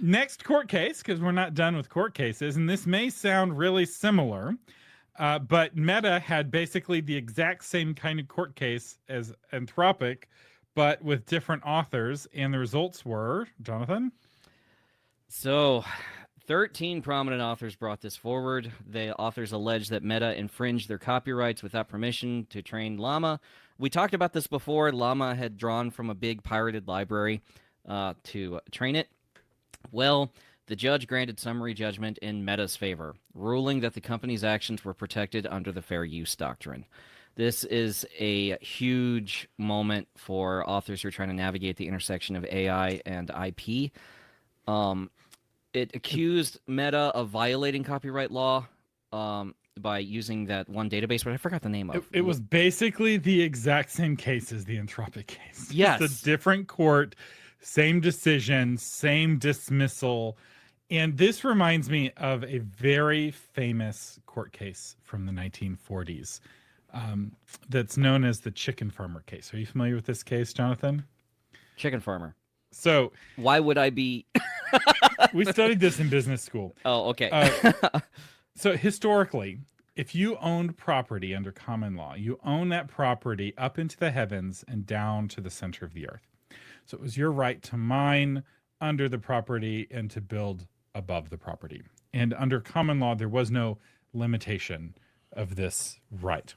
Next court case, because we're not done with court cases, and this may sound really similar, but Meta had basically the exact same kind of court case as Anthropic, but with different authors, and the results were, Jonathan? So, 13 prominent authors brought this forward. The authors alleged that Meta infringed their copyrights without permission to train Llama. We talked about this before. Llama had drawn from a big pirated library to train it. Well, the judge granted summary judgment in Meta's favor, ruling that the company's actions were protected under the fair use doctrine. This is a huge moment for authors who are trying to navigate the intersection of AI and IP. It accused Meta of violating copyright law by using that one database, but I forgot the name of. It was basically the exact same case as the Anthropic case. Yes. It's a different court, same decision, same dismissal. And this reminds me of a very famous court case from the 1940s that's known as the chicken farmer case. Are you familiar with this case, Jonathan? Chicken farmer. So why would I be... We studied this in business school. Oh, okay. So historically, if you owned property under common law, you own that property up into the heavens and down to the center of the earth. So it was your right to mine under the property and to build above the property. And under common law, there was no limitation of this right.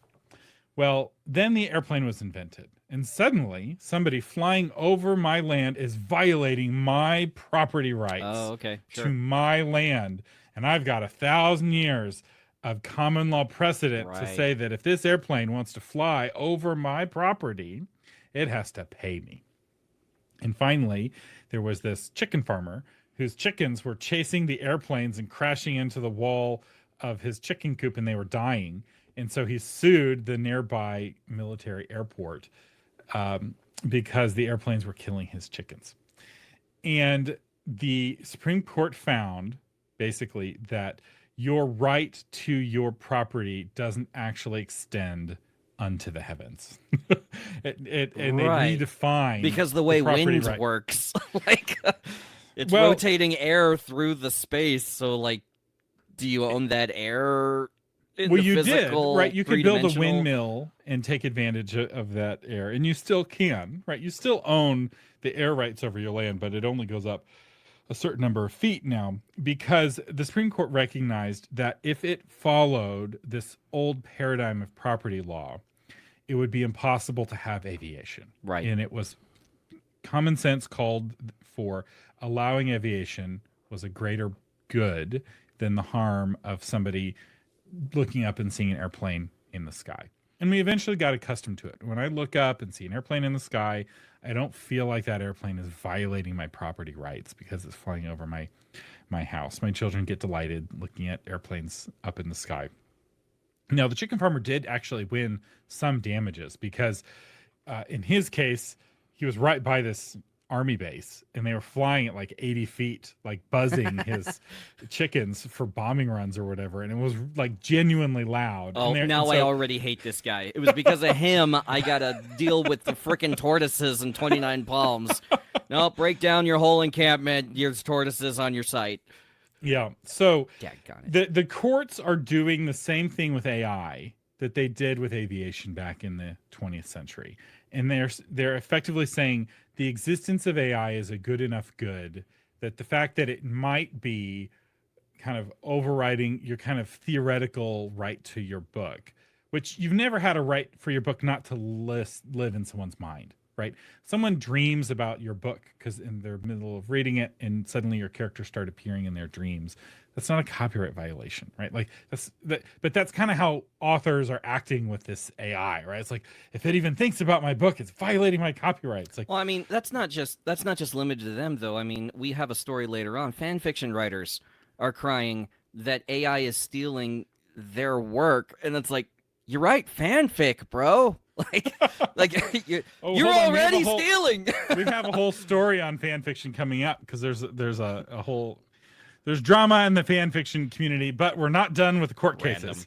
Well, then the airplane was invented. And suddenly, somebody flying over my land is violating my property rights to my land. And I've got 1,000 years of common law precedent to say that if this airplane wants to fly over my property, it has to pay me. And finally, there was this chicken farmer whose chickens were chasing the airplanes and crashing into the wall of his chicken coop, and they were dying. And so he sued the nearby military airport because the airplanes were killing his chickens. And the Supreme Court found basically that your right to your property doesn't actually extend unto the heavens. They redefined because the way wind works, like it's rotating air through the space. So, like, do you own that air? You did, right? You could build a windmill and take advantage of that air, and you still can, right? You still own the air rights over your land, but it only goes up a certain number of feet now, because the Supreme Court recognized that if it followed this old paradigm of property law, it would be impossible to have aviation. Right. And it was common sense called for allowing aviation was a greater good than the harm of somebody looking up and seeing an airplane in the sky. And we eventually got accustomed to it. When I look up and see an airplane in the sky, I don't feel like that airplane is violating my property rights because it's flying over my house. My children get delighted looking at airplanes up in the sky. Now, the chicken farmer did actually win some damages because in his case, he was right by this army base and they were flying at like 80 feet, like buzzing his chickens for bombing runs or whatever. And it was like genuinely loud. Oh, now I already hate this guy. It was because of him I got to deal with the frickin' tortoises and 29 Palms. No, break down your whole encampment. There's tortoises on your site. Yeah. So the courts are doing the same thing with AI that they did with aviation back in the 20th century. And they're effectively saying the existence of AI is a good enough good that the fact that it might be kind of overriding your kind of theoretical right to your book, which you've never had a right for your book not to live in someone's mind, right? Someone dreams about your book because in the middle of reading it and suddenly your characters start appearing in their dreams. That's not a copyright violation, right? Like but that's kind of how authors are acting with this AI, right? It's like, if it even thinks about my book, it's violating my copyrights. Like, well, I mean, that's not just limited to them, though. I mean, we have a story later on. Fan fiction writers are crying that AI is stealing their work, and it's like, you're right, fanfic, bro. You're already stealing. We have a whole story on fan fiction coming up because there's a whole. There's drama in the fan fiction community, but we're not done with the court cases.